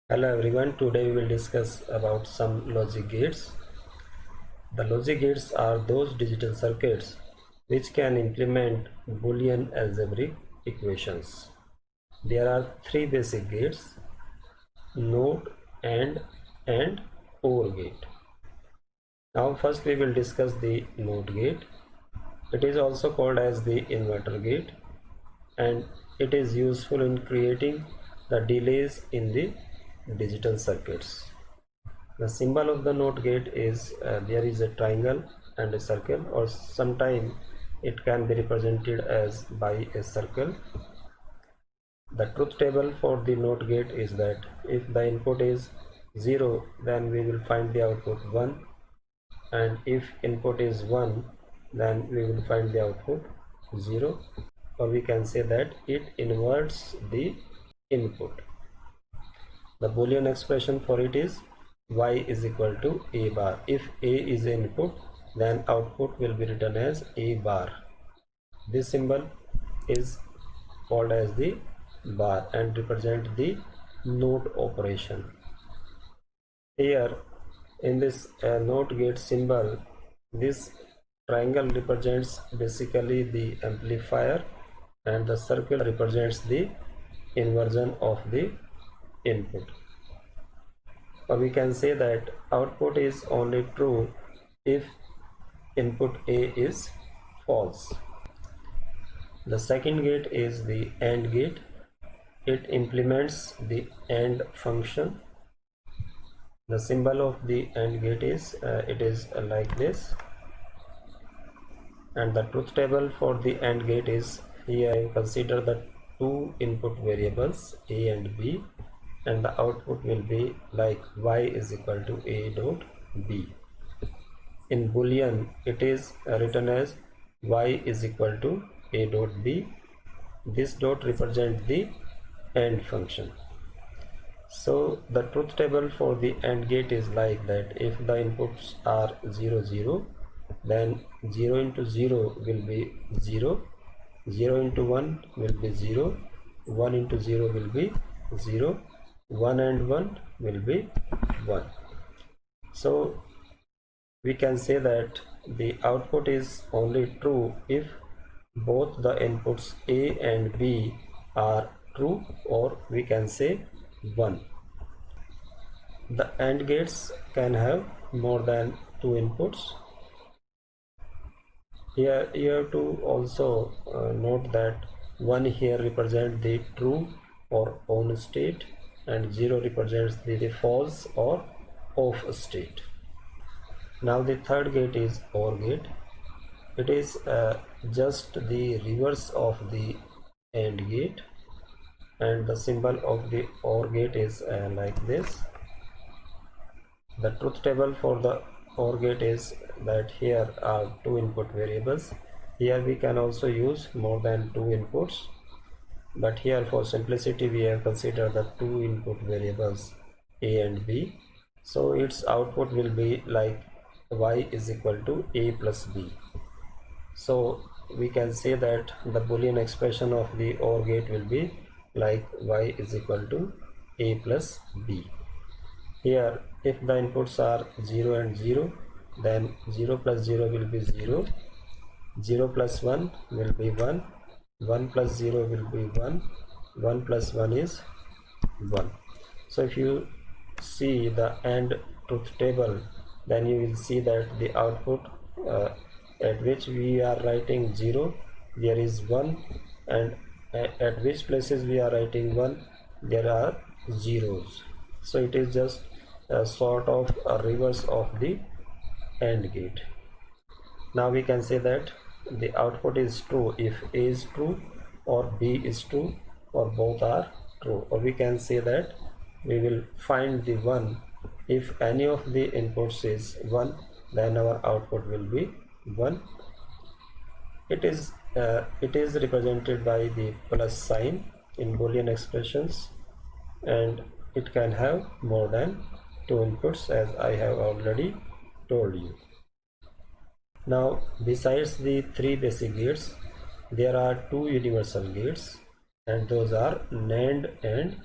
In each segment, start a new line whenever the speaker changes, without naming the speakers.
Hello everyone, today we will discuss about some logic gates. The logic gates are those digital circuits which can implement Boolean algebraic equations. There are three basic gates: NOT, and OR gate. Now first we will discuss the NOT gate. It is also called as the inverter gate, and it is useful in creating the delays in the digital circuits. The symbol of the NOT gate is there is a triangle and a circle, or sometimes it can be represented as by a circle. The truth table for the NOT gate is that if the input is 0, then we will find the output 1, and if input is 1, then we will find the output 0, or we can say that it inverts the input. The Boolean expression for it is y is equal to a bar. If a is the input, then output will be written as a bar. This symbol is called as the bar and represent the NOT operation. Here in this NOT gate symbol, this triangle represents basically the amplifier, and the circle represents the inversion of the input. Or we can say that output is only true if input A is false. The second gate is the AND gate. It implements the AND function. The symbol of the AND gate is like this, and the truth table for the AND gate is here. I consider the two input variables A and B, and the output will be like y is equal to a dot b. In Boolean, it is written as y is equal to a dot b. This dot represents the AND function. So the truth table for the AND gate is like that. If the inputs are 0 0, then 0 into 0 will be 0, 0 into 1 will be 0, 1 into 0 will be 0, 1 and 1 will be 1. So we can say that the output is only true if both the inputs A and B are true, or we can say 1. The AND gates can have more than two inputs. Here you have to also note that 1 here represents the true or on state, and 0 represents the false or off state. Now the third gate is OR gate. It is just the reverse of the AND gate, and the symbol of the OR gate is like this. The truth table for the OR gate is that here are two input variables. Here we can also use more than two inputs, but here for simplicity we have considered the two input variables A and B. So its output will be like y is equal to a plus b. So we can say that the Boolean expression of the OR gate will be like y is equal to a plus b. Here if the inputs are 0 and 0, then 0 plus 0 will be 0, 0 plus 1 will be 1, 1 plus 0 will be 1, 1 plus 1 is 1. So if you see the AND truth table, then you will see that the output at which we are writing 0, there is 1, and at which places we are writing 1, there are zeros. So it is just a sort of a reverse of the AND gate. Now we can say that the output is true if A is true, or B is true, or both are true. Or we can say that we will find the 1 if any of the inputs is 1, then our output will be 1. It is represented by the plus sign in Boolean expressions, and it can have more than two inputs, as I have already told you. Now besides the three basic gates, there are two universal gates, and those are NAND and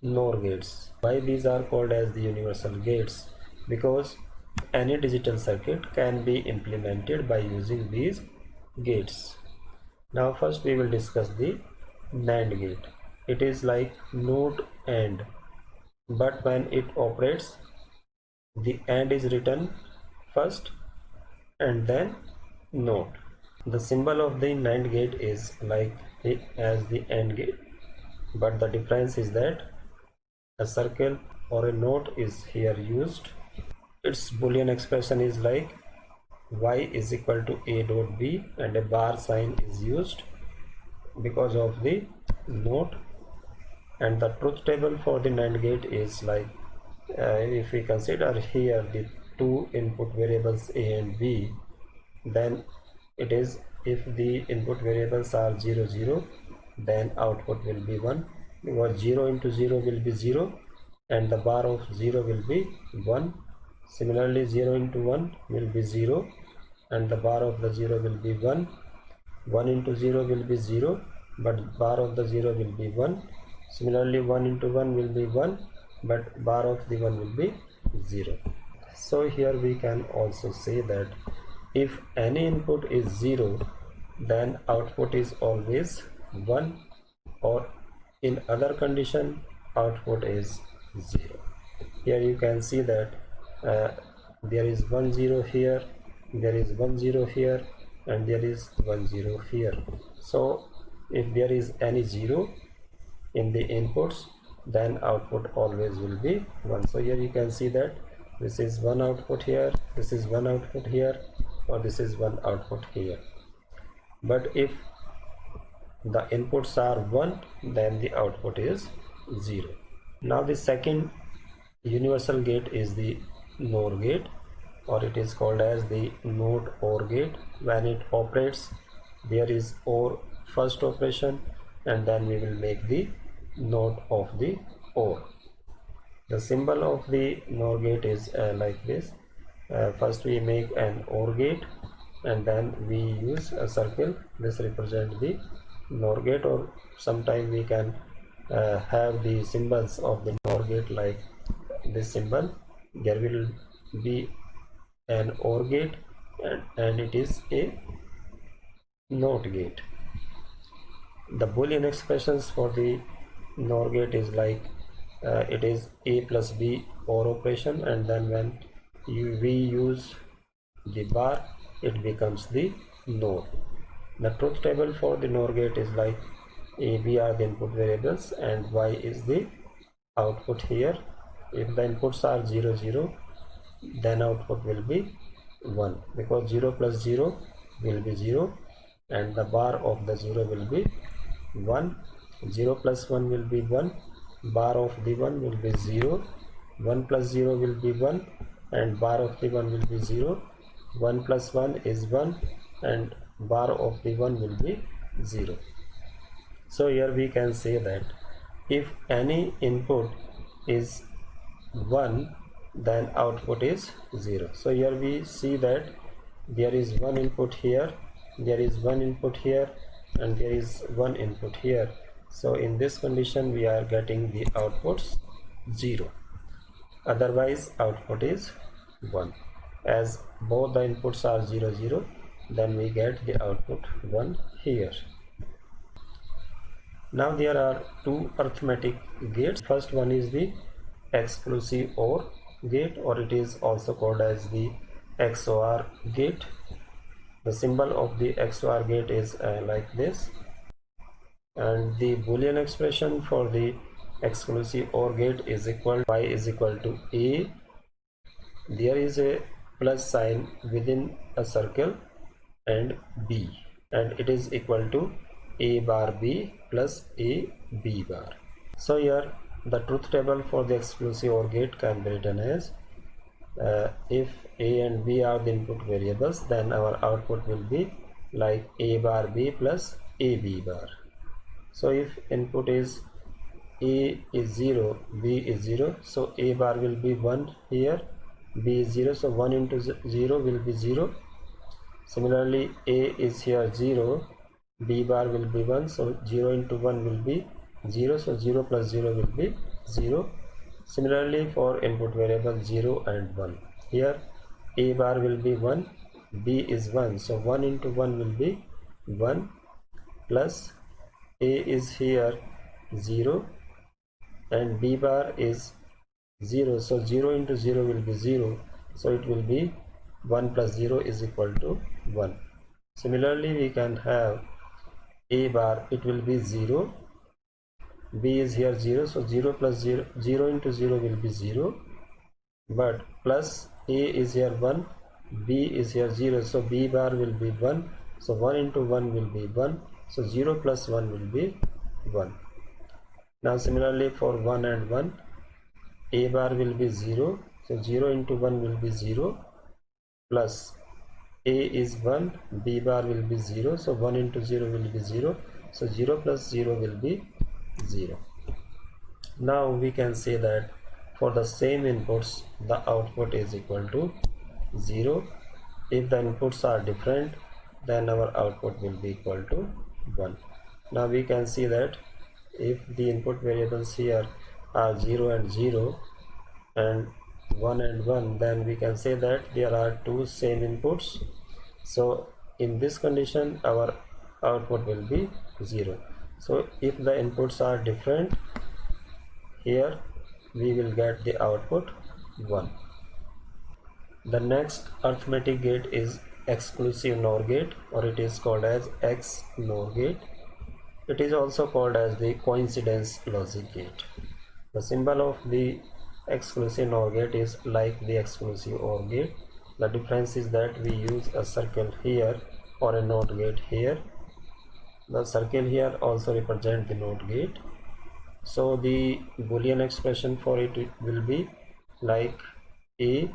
NOR gates. Why these are called as the universal gates? Because any digital circuit can be implemented by using these gates. Now first we will discuss the NAND gate. It is like NOT AND, but when it operates, the AND is written first and then NOT. The symbol of the NAND gate is like as the AND gate, but the difference is that a circle or a note is here used. Its Boolean expression is like y is equal to a dot b, and a bar sign is used because of the note. And the truth table for the NAND gate is like if we consider here the two input variables a and b, then it is if the input variables are 0 0, then output will be 1, because 0 into 0 will be 0 and the bar of 0 will be 1. Similarly 0 into 1 will be 0 and the bar of the 0 will be 1. 1 into 0 will be 0 but bar of the 0 will be 1. Similarly 1 into 1 will be 1 but bar of the 1 will be 0. So here we can also say that if any input is 0, then output is always 1, or in other condition output is 0. Here you can see that there is 1 0 here, there is 1 0 here, and there is 1 0 here. So if there is any 0 in the inputs, then output always will be 1. So here you can see that this is one output here, this is one output here, or this is one output here. But if the inputs are 1, then the output is 0. Now the second universal gate is the NOR gate, or it is called as the NOT OR gate. When it operates, there is OR first operation, and then we will make the NOT of the OR. The symbol of the NOR gate is like this. First we make an OR gate, and then we use a circle. This represents the NOR gate, or sometime we can have the symbols of the NOR gate like this symbol. There will be an OR gate, and it is a NOT gate. The Boolean expressions for the NOR gate is like it is a plus b OR operation, and then when we use the bar, it becomes the NOR. The truth table for the NOR gate is like a b are the input variables and y is the output here. If the inputs are 0 0, then output will be 1, because 0 plus 0 will be 0 and the bar of the 0 will be 1. 0 plus 1 will be 1, bar of the 1 will be 0. 1 plus 0 will be 1 and bar of the 1 will be 0. 1 plus 1 is 1 and bar of the 1 will be 0. So here we can say that if any input is 1, then output is 0. So here we see that there is one input here, there is one input here, and there is one input here. So in this condition we are getting the outputs 0. Otherwise output is 1. As both the inputs are 0 0, then we get the output 1 here. Now there are two arithmetic gates. First one is the exclusive OR gate, or it is also called as the XOR gate. The symbol of the XOR gate is like this, and the Boolean expression for the exclusive OR gate is equal y is equal to a. There is a plus sign within a circle and b, and it is equal to a bar b plus a b bar. So here the truth table for the exclusive OR gate can be written as if a and b are the input variables, then our output will be like a bar b plus a b bar. So if input is a is 0, b is 0, so a bar will be 1 here, b is 0, so 1 into 0 will be 0. Similarly a is here 0, b bar will be 1, so 0 into 1 will be 0, so 0 plus 0 will be 0. Similarly for input variable 0 and 1, here a bar will be 1, b is 1, so 1 into 1 will be 1, plus a is here 0 and b bar is 0, so 0 into 0 will be 0, so it will be 1 plus 0 is equal to 1. Similarly we can have a bar, it will be 0, b is here 0, so 0 plus 0, 0 into 0 will be 0, but plus a is here 1, b is here 0, so b bar will be 1, so 1 into 1 will be 1, so 0 plus 1 will be 1. Now similarly for 1 and 1, a bar will be 0, so 0 into 1 will be 0, plus a is 1, b bar will be 0, so 1 into 0 will be 0, so 0 plus 0 will be 0. Now we can say that for the same inputs the output is equal to 0. If the inputs are different, then our output will be equal to 1. Now we can see that if the input variables here are 0 and 0 and 1 and 1, then we can say that there are two same inputs. So in this condition our output will be 0. So if the inputs are different, here we will get the output 1. The next arithmetic gate is exclusive NOR gate, or it is called as XNOR gate. It is also called as the coincidence logic gate. The symbol of the exclusive NOR gate is like the exclusive OR gate. The difference is that we use a circle here or a NOT gate here. The circle here also represents the NOT gate. So the Boolean expression for it will be like A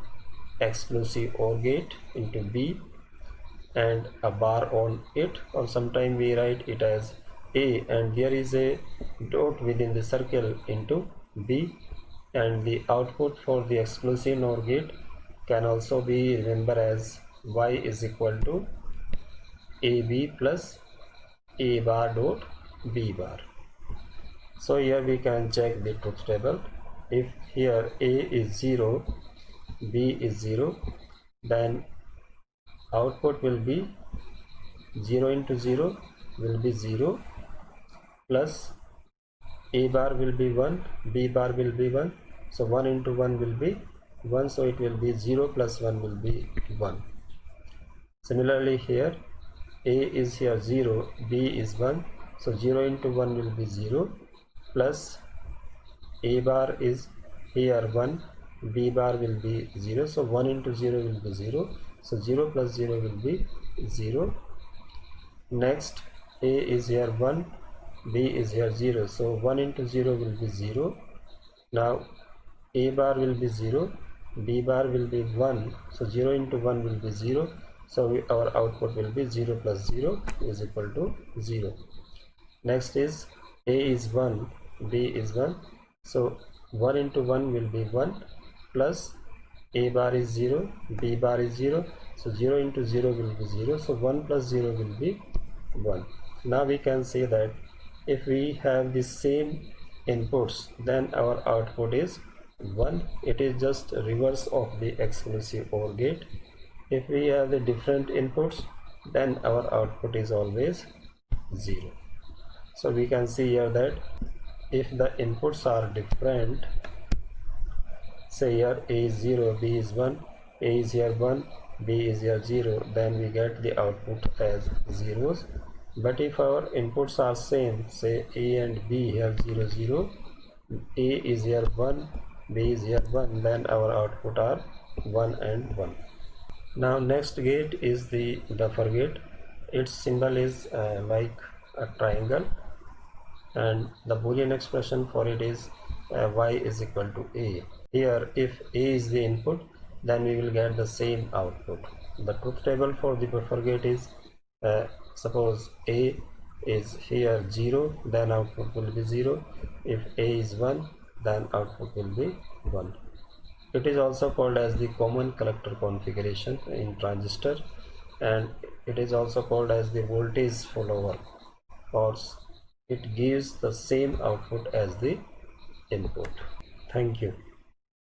exclusive OR gate into B and a bar on it, or sometimes we write it as A and there is a dot within the circle into B, and the output for the exclusive NOR gate can also be remembered as Y is equal to AB plus A bar dot B bar. So here we can check the truth table. If here A is 0, B is 0, then output will be 0 into 0 will be 0, plus A bar will be 1, B bar will be 1, so 1 into 1 will be 1, so it will be 0 plus 1 will be 1. Similarly here A is here 0, B is 1, so 0 into 1 will be 0, plus A bar is here 1, B bar will be 0, so 1 into 0 will be 0, so 0 plus 0 will be 0. Next A is here 1, B is here 0, so 1 into 0 will be 0. Now A bar will be 0, B bar will be 1, so 0 into 1 will be 0, so our output will be 0 plus 0 is equal to 0. Next is A is 1, B is 1, so 1 into 1 will be 1, plus A bar is 0, B bar is 0, so 0 into 0 will be 0, so 1 plus 0 will be 1. Now we can say that if we have the same inputs, then our output is 1. It is just reverse of the exclusive OR gate. If we have the different inputs, then our output is always 0. So we can see here that if the inputs are different, say here A is 0, B is 1, A is here 1, B is here 0, then we get the output as zeros. But if our inputs are same, say A and B here 0 0, A is here 1, B is here 1, then our output are 1 and 1. Now next gate is the buffer gate. Its symbol is like a triangle, and the Boolean expression for it is Y is equal to A. Here if A is the input, then we will get the same output. The truth table for the buffer gate is suppose A is here 0, then output will be 0. If A is 1, then output will be 1. It is also called as the common collector configuration in transistor, and it is also called as the voltage follower, or it gives the same output as the input. Thank you.